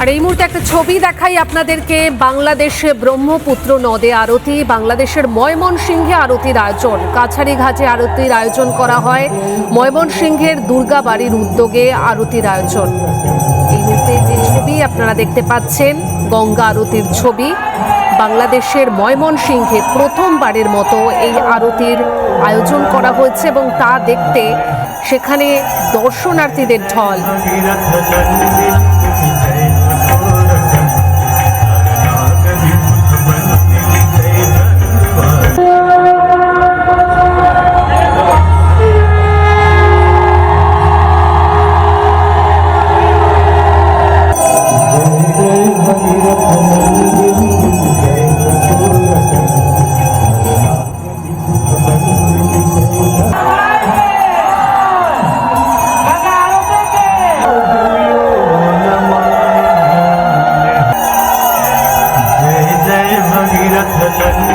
আর এই মুহূর্তে একটা ছবি দেখাই আপনাদেরকে। বাংলাদেশে ব্রহ্মপুত্র নদে আরতি, বাংলাদেশের ময়মনসিংহে আরতির আয়োজন, কাছারি ঘাটে আরতির আয়োজন করা হয়। ময়মনসিংহের দুর্গাবাড়ির উদ্যোগে আরতির আয়োজন। এই মুহূর্তে যে ছবি আপনারা দেখতে পাচ্ছেন গঙ্গা আরতির ছবি। বাংলাদেশের ময়মনসিংহে প্রথমবারের মতো এই আরতির আয়োজন করা হয়েছে এবং তা দেখতে সেখানে দর্শনার্থীদের ঢল। जय भगीरथ